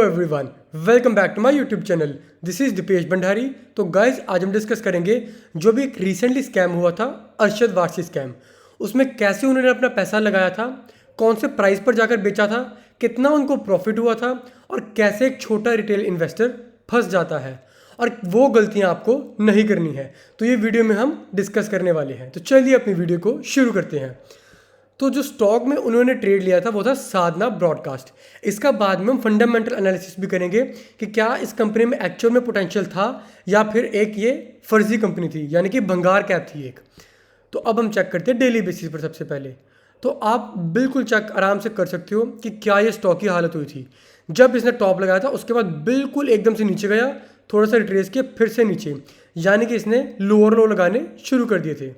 Everyone, welcome back to my YouTube channel. This is Deepesh Bhandari. तो guys आज हम discuss करेंगे जो भी एक रिसेंटली स्कैम हुआ था, अरशद वारसी स्कैम। उसमें कैसे उन्होंने अपना पैसा लगाया था, कौन से प्राइस पर जाकर बेचा था, कितना उनको प्रॉफिट हुआ था और कैसे एक छोटा रिटेल इन्वेस्टर फंस जाता है और वो गलतियां आपको नहीं करनी है। तो ये वीडियो में हम डिस्कस करने वाले हैं। तो चलिए अपनी वीडियो को शुरू करते हैं। तो जो स्टॉक में उन्होंने ट्रेड लिया था वो था साधना ब्रॉडकास्ट। इसका बाद में हम फंडामेंटल एनालिसिस भी करेंगे कि क्या इस कंपनी में एक्चुअल में पोटेंशियल था या फिर एक ये फर्जी कंपनी थी, यानी कि भंगार कैप थी एक। तो अब हम चेक करते हैं डेली बेसिस पर। सबसे पहले तो आप बिल्कुल चेक आराम से कर सकते हो कि क्या ये स्टॉक की हालत हुई थी। जब इसने टॉप लगाया था उसके बाद बिल्कुल एकदम से नीचे गया, थोड़ा सा रिट्रेस किया, फिर से नीचे, यानी कि इसने लोअर लो लगाने शुरू कर दिए थे।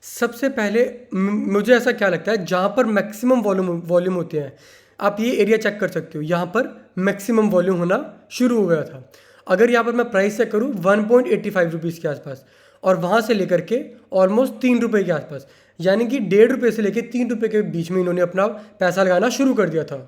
सबसे पहले मुझे ऐसा क्या लगता है, जहाँ पर मैक्सिमम वॉल्यूम होते हैं, आप ये एरिया चेक कर सकते हो, यहाँ पर मैक्सिमम वॉल्यूम होना शुरू हो गया था। अगर यहाँ पर मैं प्राइस चेक करूँ 1.85 रुपीज़ के आसपास, और वहाँ से लेकर के ऑलमोस्ट 3 रुपये के आसपास, यानी कि 1.5 रुपये से लेकर 3 रुपये के बीच में इन्होंने अपना पैसा लगाना शुरू कर दिया था।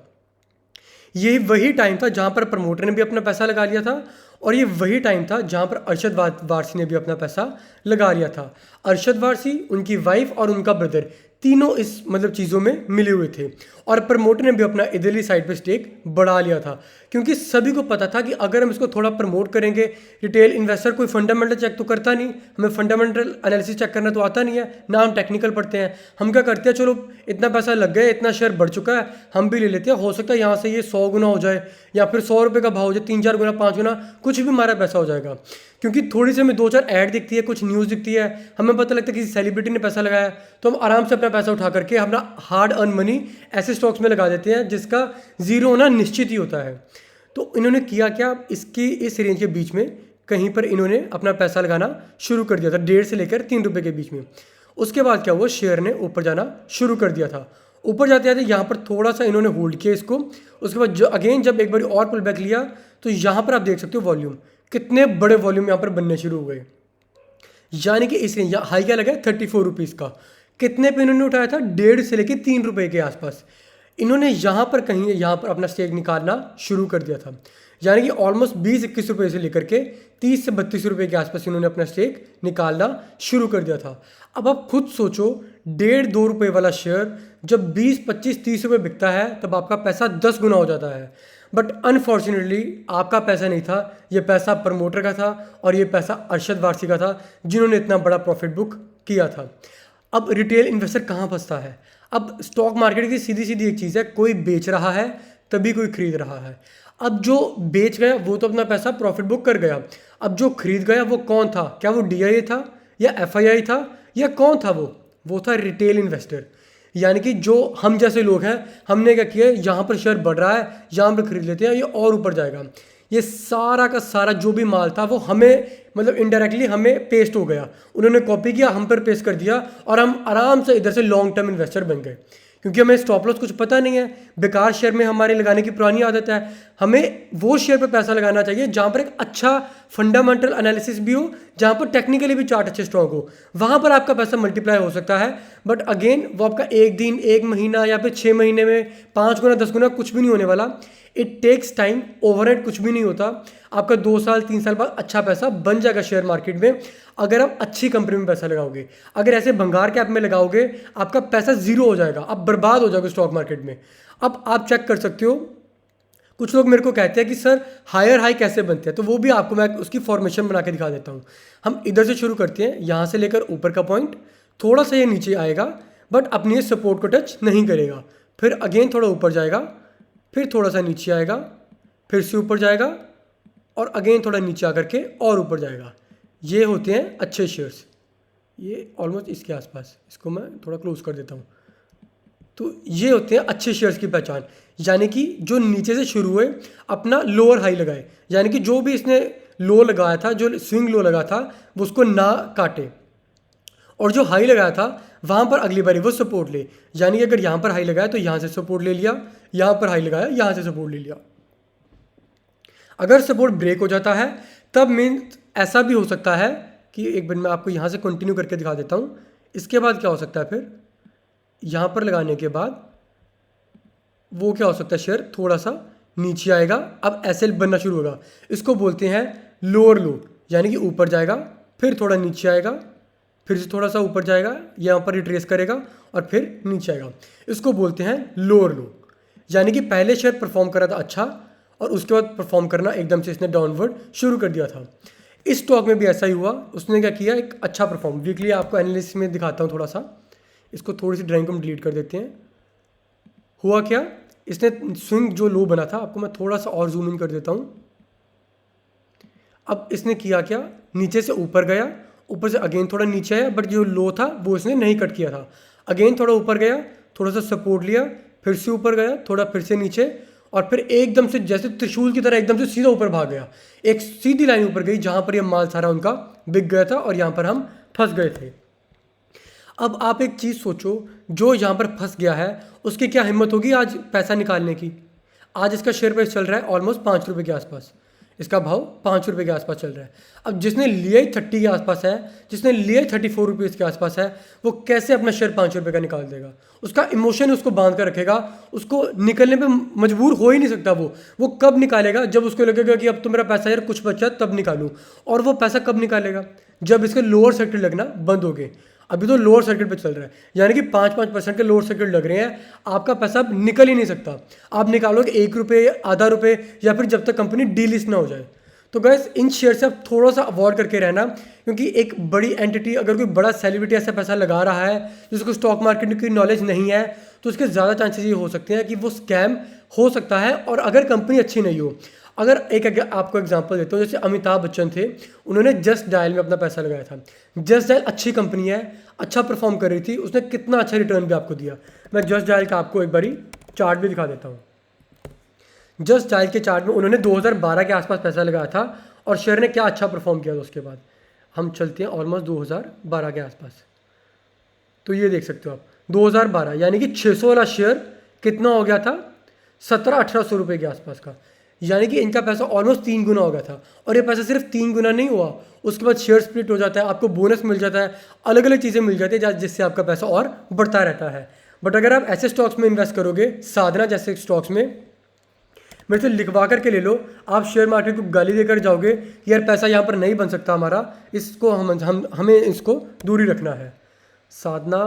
ये वही टाइम था जहाँ पर प्रमोटर ने भी अपना पैसा लगा लिया था, और ये वही टाइम था जहाँ पर अरशद वारसी ने भी अपना पैसा लगा लिया था। अरशद वारसी, उनकी वाइफ और उनका ब्रदर तीनों इस चीज़ों में मिले हुए थे, और प्रमोटर ने भी अपना इधरली साइड पे स्टेक बढ़ा लिया था, क्योंकि सभी को पता था कि अगर हम इसको थोड़ा प्रमोट करेंगे, रिटेल इन्वेस्टर कोई फंडामेंटल चेक तो करता नहीं, हमें फंडामेंटल एनालिसिस चेक करना तो आता नहीं है ना, हम टेक्निकल पढ़ते हैं। हम क्या करते हैं, चलो इतना पैसा लग गया, इतना शेयर बढ़ चुका है, हम भी ले लेते हैं, हो सकता है यहाँ से ये 100 गुना हो जाए या फिर 100 रुपये का भाव हो जाए, 3-4 गुना, 5 गुना, कुछ भी हमारा पैसा हो जाएगा। क्योंकि थोड़ी सी हमें 2-4 ऐड दिखती है, कुछ न्यूज़ दिखती है, हमें पता लगता है किसी सेलिब्रिटी ने पैसा लगाया, तो हम आराम से अपना पैसा उठा करके अपना हार्ड अर्न मनी ऐसे स्टॉक्स में लगा देते हैं जिसका जीरो होना निश्चित ही होता है। तो इन्होंने किया क्या, इस रेंज के बीच में कहीं पर इन्होंने अपना पैसा लगाना शुरू कर दिया था, 1.5 से लेकर 3 रुपये के बीच में। उसके बाद क्या हुआ, शेयर ने ऊपर जाना शुरू कर दिया था। ऊपर जाते जाते यहाँ पर थोड़ा सा इन्होंने होल्ड किया इसको। उसके बाद अगेन जब एक बार और पुल बैक लिया, तो यहाँ पर आप देख सकते हो वॉल्यूम, कितने बड़े वॉल्यूम यहाँ पर बनने शुरू हो गए, यानी कि इस रेंज हाई क्या लगा 34 रुपीज़ का। कितने पे इन्होंने उठाया था, 1.5 से लेकर 3 रुपये के आसपास। इन्होंने यहाँ पर कहीं यहाँ पर अपना स्टेक निकालना शुरू कर दिया था, यानी कि ऑलमोस्ट 20-21 रुपये से लेकर के 30 से 32 रुपये के आसपास इन्होंने अपना स्टेक निकालना शुरू कर दिया था। अब आप खुद सोचो, 1.5-2 रुपये वाला शेयर जब 20-25-30 रुपये बिकता है, तब आपका पैसा 10 गुना हो जाता है। बट अनफॉर्चुनेटली आपका पैसा नहीं था, ये पैसा प्रमोटर का था, और ये पैसा अरशद वारसी का था, जिन्होंने इतना बड़ा प्रॉफिट बुक किया था। अब रिटेल इन्वेस्टर कहाँ फंसता है, अब स्टॉक मार्केट की सीधी सीधी एक चीज़ है, कोई बेच रहा है तभी कोई खरीद रहा है। अब जो बेच गया वो तो अपना पैसा प्रॉफिट बुक कर गया, अब जो खरीद गया वो कौन था, क्या वो DIA था या FII था या कौन था, वो था रिटेल इन्वेस्टर। यानी कि जो हम जैसे लोग हैं, हमने क्या किया, यहाँ पर शेयर बढ़ रहा है, यहाँ पर खरीद लेते हैं, ये और ऊपर जाएगा। ये सारा का सारा जो भी माल था वो हमें इनडायरेक्टली हमें पेस्ट हो गया, उन्होंने कॉपी किया, हम पर पेस्ट कर दिया, और हम आराम से इधर से लॉन्ग टर्म इन्वेस्टर बन गए। क्योंकि हमें स्टॉप लॉस कुछ पता नहीं है, बेकार शेयर में हमारे लगाने की पुरानी आदत है। हमें वो शेयर पर पैसा लगाना चाहिए जहाँ पर एक अच्छा फंडामेंटल एनालिसिस भी हो, जहाँ पर टेक्निकली भी चार्ट अच्छे स्ट्रॉन्ग हो, वहाँ पर आपका पैसा मल्टीप्लाई हो सकता है। बट अगेन वो आपका एक दिन, एक महीना या फिर 6 महीने में 5 गुना 10 गुना कुछ भी नहीं होने वाला। इट टेक्स टाइम, ओवरनाइट कुछ भी नहीं होता। आपका 2 साल 3 साल बाद अच्छा पैसा बन जाएगा शेयर मार्केट में, अगर आप अच्छी कंपनी में पैसा लगाओगे। अगर ऐसे भंगार कैप में लगाओगे, आपका पैसा जीरो हो जाएगा, आप बर्बाद हो जाओगे स्टॉक मार्केट में। अब आप चेक कर सकते हो, कुछ लोग मेरे को कहते हैं कि सर हायर हाई कैसे बनते हैं, तो वो भी आपको मैं उसकी फॉर्मेशन बना के दिखा देता हूँ। हम इधर से शुरू करते हैं, यहाँ से लेकर ऊपर का पॉइंट, थोड़ा सा ये नीचे आएगा बट अपनी सपोर्ट को टच नहीं करेगा, फिर अगेन थोड़ा ऊपर जाएगा, फिर थोड़ा सा नीचे आएगा, फिर से ऊपर जाएगा, और अगेन थोड़ा नीचे आकर के और ऊपर जाएगा। ये होते हैं अच्छे शेयर्स, ये ऑलमोस्ट इसके आसपास, इसको मैं थोड़ा क्लोज कर देता हूँ। तो ये होते हैं अच्छे शेयर्स की पहचान, यानी कि जो नीचे से शुरू हुए, अपना लोअर हाई लगाए, यानी कि जो भी इसने लो लगाया था, जो स्विंग लो लगा था, वो उसको ना काटे, और जो हाई लगाया था वहाँ पर अगली बारी वो सपोर्ट ले। यानी कि अगर यहाँ पर हाई लगाया तो यहाँ से सपोर्ट ले लिया, यहाँ पर हाई लगाया यहाँ से सपोर्ट ले लिया। अगर सपोर्ट ब्रेक हो जाता है तब मीन्स ऐसा भी हो सकता है कि एक बार मैं आपको यहाँ से कंटिन्यू करके दिखा देता हूँ। इसके बाद क्या हो सकता है, फिर यहाँ पर लगाने के बाद वो क्या हो सकता है, शेयर थोड़ा सा नीचे आएगा, अब एसएल बनना शुरू होगा। इसको बोलते हैं लोअर लो, यानी कि ऊपर जाएगा, फिर थोड़ा नीचे आएगा, फिर से थोड़ा सा ऊपर जाएगा, यहाँ पर रिट्रेस करेगा और फिर नीचे आएगा। इसको बोलते हैं लोअर लो, यानी कि पहले शेयर परफॉर्म कर रहा था अच्छा और उसके बाद परफॉर्म करना एकदम से इसने डाउनवर्ड शुरू कर दिया था। इस स्टॉक में भी ऐसा ही हुआ। उसने क्या किया, एक अच्छा परफॉर्म, वीकली आपको एनालिसिस में दिखाता हूँ थोड़ा सा। इसको थोड़ी सी ड्राइंग को हम डिलीट कर देते हैं। हुआ क्या, इसने स्विंग जो लो बना था, आपको मैं थोड़ा सा और जूम इन कर देता हूँ। अब इसने किया क्या, नीचे से ऊपर गया, ऊपर से अगेन थोड़ा नीचे आया, बट जो लो था वो इसने नहीं कट किया था। अगेन थोड़ा ऊपर गया, थोड़ा सा सपोर्ट लिया, फिर से ऊपर गया, थोड़ा फिर से नीचे, और फिर एकदम से जैसे त्रिशूल की तरह एकदम से सीधा ऊपर भाग गया। एक सीधी लाइन ऊपर गई जहाँ पर ये माल सारा उनका बिक गया था और यहाँ पर हम फंस गए थे। अब आप एक चीज़ सोचो, जो यहाँ पर फंस गया है उसकी क्या हिम्मत होगी आज पैसा निकालने की। आज इसका शेयर प्राइस चल रहा है ऑलमोस्ट 5 रुपये के आसपास, इसका भाव 5 रुपये के आसपास चल रहा है। अब जिसने लिया ही 30 के आसपास है, जिसने लिया ही 34 रुपीज़ के आसपास है, वो कैसे अपना शेयर 5 रुपये का निकाल देगा। उसका इमोशन उसको बांध कर रखेगा, उसको निकलने पे मजबूर हो ही नहीं सकता। वो कब निकालेगा, जब उसको लगेगा कि अब तो मेरा पैसा यार कुछ बचा तब निकालूं। और वो पैसा कब निकालेगा, जब इसके लोअर सर्किट लगना बंद हो गए। अभी तो लोअर सर्किट पे चल रहा है, यानी कि 5% के लोअर सर्किट लग रहे हैं। आपका पैसा अब निकल ही नहीं सकता। आप निकालोगे 1 रुपये, आधा रुपये, या फिर जब तक कंपनी डीलिस्ट ना हो जाए। तो गैस इन शेयर से आप थोड़ा सा अवॉइड करके रहना, क्योंकि एक बड़ी एंटिटी, अगर कोई बड़ा सेलिब्रिटी ऐसा पैसा लगा रहा है जिसको स्टॉक मार्केट की नॉलेज नहीं है, तो उसके ज़्यादा चांसेस ये हो सकते हैं कि वो स्कैम हो सकता है। और अगर कंपनी अच्छी नहीं हो, अगर आपको एग्जांपल देता हूँ, जैसे अमिताभ बच्चन थे, उन्होंने जस्ट डायल में अपना पैसा लगाया था। जस्ट डायल अच्छी कंपनी है, अच्छा परफॉर्म कर रही थी, उसने कितना अच्छा रिटर्न भी आपको दिया। मैं जस्ट डायल का आपको एक बारी चार्ट भी दिखा देता हूँ। जस्ट डायल के चार्ट में उन्होंने 2012 के आसपास पैसा लगाया था और शेयर ने क्या अच्छा परफॉर्म किया था। उसके बाद हम चलते हैं ऑलमोस्ट 2012 के आसपास, तो ये देख सकते हो आप 2012, यानी कि 600 वाला शेयर कितना हो गया था, 1700-1800 रुपये के आसपास का। यानी कि इनका पैसा ऑलमोस्ट 3 गुना हो गया था। और ये पैसा सिर्फ 3 गुना नहीं हुआ, उसके बाद शेयर स्प्लिट हो जाता है, आपको बोनस मिल जाता है, अलग अलग चीज़ें मिल जाती है जिससे आपका पैसा और बढ़ता रहता है। बट अगर आप ऐसे स्टॉक्स में इन्वेस्ट करोगे, साधना जैसे स्टॉक्स में, मेरे से लिखवा करके ले लो, आप शेयर मार्केट को गाली देकर जाओगे कि यार पैसा यहाँ पर नहीं बन सकता हमारा, इसको हमें इसको दूरी रखना है। साधना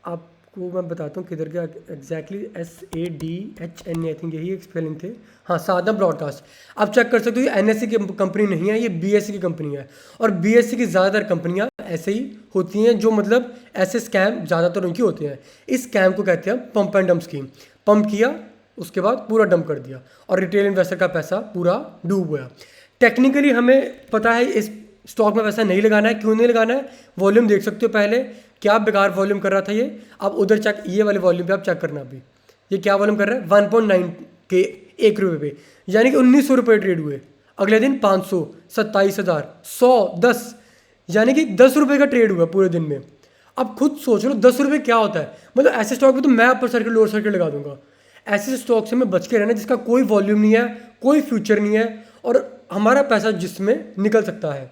आपको मैं बताता हूँ किधर गया एग्जैक्टली, SADHN आई थिंक यही एक स्पेलिंग थे। हाँ, साधना ब्रॉडकास्ट। आप चेक कर सकते हो, ये NSE की कंपनी नहीं है, ये BSE की कंपनी है। और BSE की ज़्यादातर कंपनियाँ ऐसे ही होती हैं, जो मतलब ऐसे स्कैम ज़्यादातर उनकी होते हैं। इस स्कैम को कहते हैं pump and dump scheme. Pump किया, उसके बाद पूरा डंप कर दिया और रिटेल इन्वेस्टर का पैसा पूरा डूब गया। टेक्निकली हमें पता है इस स्टॉक में पैसा नहीं लगाना है। क्यों नहीं लगाना है, वॉल्यूम देख सकते हो पहले, क्या बेकार वॉल्यूम कर रहा था ये। अब उधर चेक, ये वाले वॉल्यूम पे आप चेक करना, अभी ये क्या वॉल्यूम कर रहा है, 1.9 के 1 रुपये पे, यानी कि 1900 रुपये ट्रेड हुए। अगले दिन 500, 27,000, 100, 10, यानी कि 10 रुपये का ट्रेड हुआ पूरे दिन में। अब खुद सोच लो 10 रुपये क्या होता है। मतलब ऐसे स्टॉक में तो मैं अपर सर्किट लोअर सर्किट लगा दूंगा। ऐसे स्टॉक से मैं बच के रहना जिसका कोई वॉल्यूम नहीं है, कोई फ्यूचर नहीं है, और हमारा पैसा जिसमें निकल सकता है।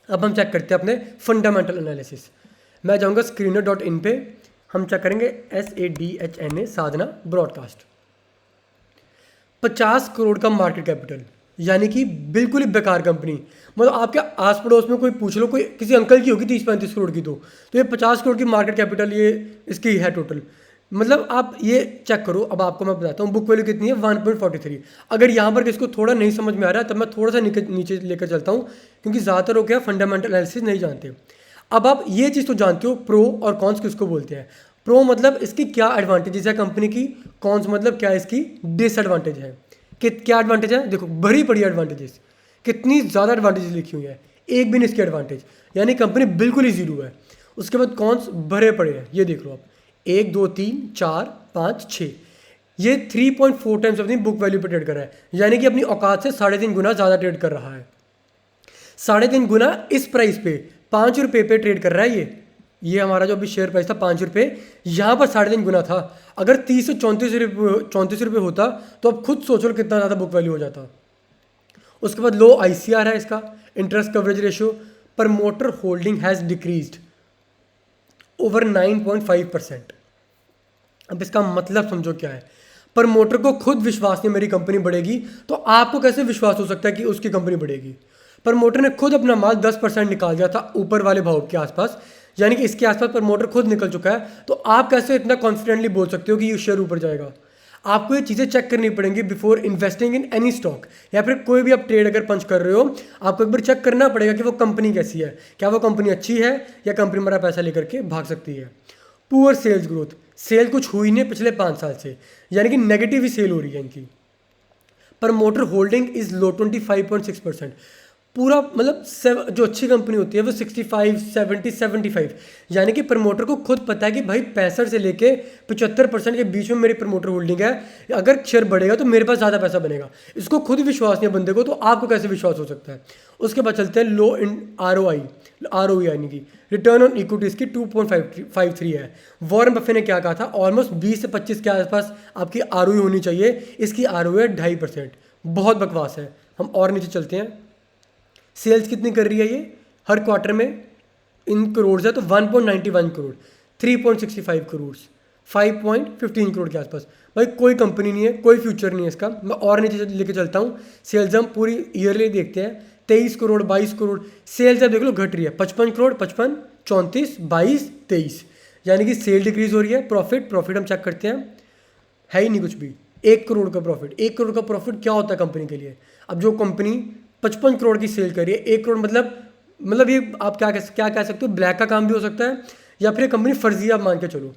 अब हम चेक करते हैं अपने फंडामेंटल एनालिसिस। मैं जाऊंगा screener.in पे, हम चेक करेंगे SADHNA साधना ब्रॉडकास्ट। 50 करोड़ का मार्केट कैपिटल, यानी कि बिल्कुल ही बेकार कंपनी। मतलब आपके आस पड़ोस में कोई पूछ लो, कोई किसी अंकल की होगी 30-35 करोड़ की, तो ये 50 करोड़ की मार्केट कैपिटल ये इसकी है टोटल। मतलब आप ये चेक करो। अब आपको मैं बताता हूँ बुक वैल्यू कितनी है, 1.43। अगर यहाँ पर किसको थोड़ा नहीं समझ में आ रहा है तब मैं थोड़ा सा नीचे लेकर चलता हूँ, क्योंकि ज़्यादातर लोग क्या फंडामेंटल एनालिसिस नहीं जानते। अब आप ये चीज़ तो जानते हो, प्रो और कॉन्स किसको बोलते हैं। प्रो मतलब इसकी क्या एडवांटेजेस है कंपनी की, कॉन्स मतलब क्या इसकी डिसएडवांटेज है। कि क्या एडवांटेज है, देखो बड़ी बड़ी एडवांटेजेस, कितनी ज़्यादा एडवांटेजेस लिखी हुई है, एक भी नहीं इसकी एडवांटेज, यानी कंपनी बिल्कुल ही जीरो है। उसके बाद कॉन्स भरे पड़े हैं, ये देख लो आप, 1 2 3 4 5 6, ये 3.4 टाइम्स अपनी बुक वैल्यू पे ट्रेड कर रहा है, यानी कि अपनी औकात से 3.5 गुना ज़्यादा ट्रेड कर रहा है। 3.5 गुना इस प्राइस पे 5 रुपये पे ट्रेड कर रहा है। ये हमारा जो अभी शेयर प्राइस था 5 रुपये, यहाँ पर 3.5 गुना था। अगर 30 से 34 रुपये होता तो अब खुद सोचो कितना ज़्यादा बुक वैल्यू हो जाता। उसके बाद लो ICR है इसका, interest coverage ratio, promoter holding has decreased over 9.5%। अब इसका मतलब समझो क्या है। प्रमोटर को खुद विश्वास नहीं मेरी कंपनी बढ़ेगी, तो आपको कैसे विश्वास हो सकता है कि उसकी कंपनी बढ़ेगी। प्रमोटर ने खुद अपना माल 10% निकाल दिया था ऊपर वाले भाव के आसपास, यानी कि इसके आसपास प्रमोटर खुद निकल चुका है, तो आप कैसे इतना कॉन्फिडेंटली बोल सकते हो कि ये शेयर ऊपर जाएगा। आपको ये चीज़ें चेक करनी पड़ेंगी before investing in any stock, या फिर कोई भी आप ट्रेड अगर पंच कर रहे हो, आपको एक बार चेक करना पड़ेगा कि वो कंपनी कैसी है, क्या वो कंपनी अच्छी है या कंपनी हमारा पैसा लेकर के भाग सकती है। पुअर सेल्स ग्रोथ, सेल कुछ हुई नहीं पिछले 5 साल से, यानी कि नेगेटिव ही सेल हो रही है इनकी। प्रमोटर होल्डिंग इज लो 25.6%, पूरा मतलब जो अच्छी कंपनी होती है वो 65, 70, 75, यानी कि प्रमोटर को खुद पता है कि भाई 65 से लेके 75% के बीच में मेरी प्रमोटर होल्डिंग है, अगर शेयर बढ़ेगा तो मेरे पास ज़्यादा पैसा बनेगा। इसको खुद विश्वास नहीं है बंदे को, तो आपको कैसे विश्वास हो सकता है। उसके बाद चलते हैं लो इन ROE यानी कि रिटर्न ऑन इक्विटी इसकी 2.53 है। वॉरेन बफे ने क्या कहा था, ऑलमोस्ट 20 से 25 के आसपास आपकी ROE होनी चाहिए, इसकी ROE है 2.5%, बहुत बकवास है। हम और नीचे चलते हैं। सेल्स कितनी कर रही है ये हर क्वार्टर में, इन करोड़ है तो 1.91 करोड़, 3.65 करोड़, 5.15 करोड़ के आसपास। भाई कोई कंपनी नहीं है, कोई फ्यूचर नहीं है इसका। मैं और नीचे लेके चलता हूँ। सेल्स हम पूरी ईयरली देखते हैं, 23 करोड़, 22 करोड़ सेल्स अब देख लो घट रही है, 55 करोड़, 55, 34, 22, 23, यानी कि सेल डिक्रीज हो रही है। प्रॉफिट हम चेक करते हैं, है ही नहीं कुछ भी। 1 करोड़ का प्रॉफिट, 1 करोड़ का प्रॉफिट क्या होता है कंपनी के लिए। अब जो कंपनी 55 करोड़ की सेल कर रही है, 1 करोड़ मतलब ये आप क्या कह सकते हो, ब्लैक का काम भी हो सकता है, या फिर कंपनी फर्जी आप मान के चलो।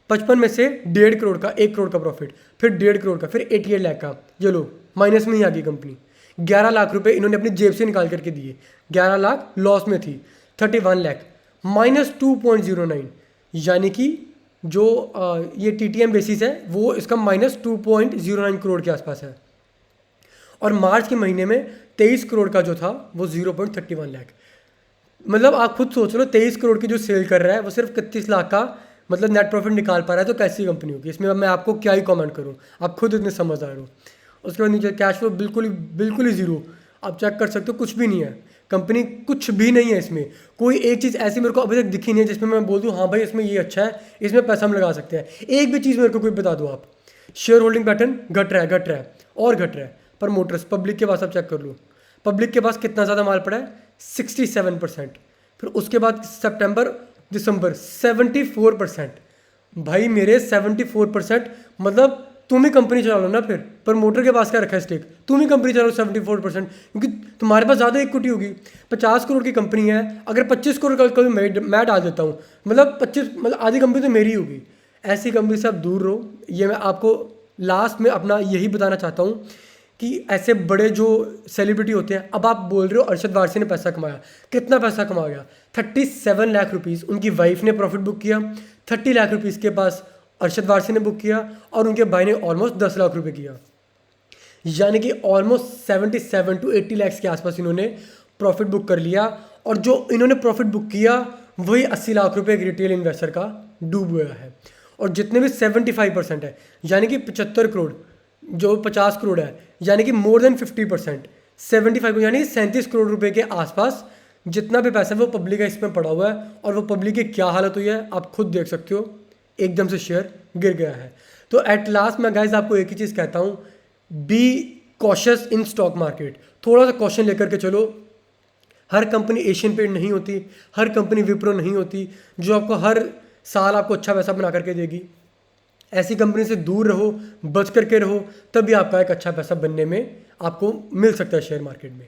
55 में से 1.5 करोड़ का, 1 करोड़ का प्रॉफिट, फिर 1.5 करोड़ का, फिर 88 लाख का, ये लो माइनस में ही आ गई कंपनी। 11 लाख रुपए इन्होंने अपनी जेब से निकाल करके दिए, 11 लाख लॉस में थी, 31 लाख माइनस 2.09, यानी कि जो ये TTM बेसिस है वो इसका माइनस 2.09 करोड़ के आसपास है। और मार्च के महीने में 23 करोड़ का जो था वो 0.31 लाख, मतलब आप खुद सोच लो 23 करोड़ की जो सेल कर रहा है वो सिर्फ 31 लाख का मतलब नेट प्रॉफिट निकाल पा रहा है, तो कैसी कंपनी होगी। इसमें मैं आपको क्या ही कमेंट करूँ, आप खुद इतने समझदार हो। उसके बाद नीचे कैश फ्लो बिल्कुल ही जीरो, आप चेक कर सकते हो, कुछ भी नहीं है कंपनी, कुछ भी नहीं है इसमें। कोई एक चीज़ ऐसी मेरे को अभी तक दिखी नहीं है जिसमें मैं बोल दूँ हाँ भाई इसमें ये अच्छा है, इसमें पैसा हम लगा सकते हैं। एक भी चीज़ मेरे को कोई बता दो आप। शेयर होल्डिंग पैटर्न घट रहा है और घट रहा है। प्रमोटर्स पब्लिक के पास आप चेक कर लो, पब्लिक के पास कितना ज़्यादा माल पड़ा है, 67%। फिर उसके बाद सितंबर दिसंबर 74%। भाई मेरे 74%, मतलब तुम ही कंपनी चला लो ना, फिर प्रमोटर के पास क्या रखा है स्टेक, तुम ही कंपनी चलाओ 74%, क्योंकि तुम्हारे पास ज़्यादा इक्विटी होगी। 50 करोड़ की कंपनी है, अगर 25 करोड़ का कभी मैं डाल देता हूँ, मतलब आधी कंपनी तो मेरी होगी। ऐसी कंपनी से आप दूर रहो। ये मैं आपको लास्ट में अपना यही बताना चाहता हूँ कि ऐसे बड़े जो सेलिब्रिटी होते हैं, अब आप बोल रहे हो अरशद वारसी ने पैसा कमाया, कितना पैसा कमा गया, 37 लाख रुपीज़ उनकी वाइफ ने प्रॉफिट बुक किया, 30 लाख रुपीज़ के पास अरशद वारसी ने बुक किया, और उनके भाई ने ऑलमोस्ट 10 लाख रुपए किया, यानी कि ऑलमोस्ट 77 to 80 लाख के आसपास इन्होंने प्रॉफिट बुक कर लिया। और जो इन्होंने प्रॉफिट बुक किया वही 80 लाख रुपए एक रिटेल इन्वेस्टर का डूब गया है। और जितने भी 75% है, यानी कि 75 करोड़, जो 50 करोड़ है, यानी कि मोर देन 50%, 75 यानी 37 करोड़ रुपए के आसपास जितना भी पैसा है वो पब्लिक का इसमें पड़ा हुआ है। और वो पब्लिक की क्या हालत हुई है आप खुद देख सकते हो, एकदम से शेयर गिर गया है। तो एट लास्ट मैं गाइज आपको एक ही चीज़ कहता हूँ, be cautious in stock market. थोड़ा सा कॉशन लेकर के चलो। हर कंपनी एशियन पेंट नहीं होती, हर कंपनी विप्रो नहीं होती जो आपको हर साल आपको अच्छा पैसा बना करके देगी। ऐसी कंपनी से दूर रहो, बच करके रहो, तभी आपका एक अच्छा पैसा बनने में आपको मिल सकता है शेयर मार्केट में।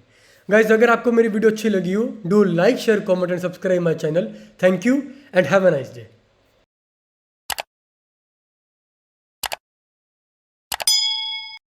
गाइज अगर आपको मेरी वीडियो अच्छी लगी हो, do like, share, comment and subscribe my channel. Thank you and have a nice day.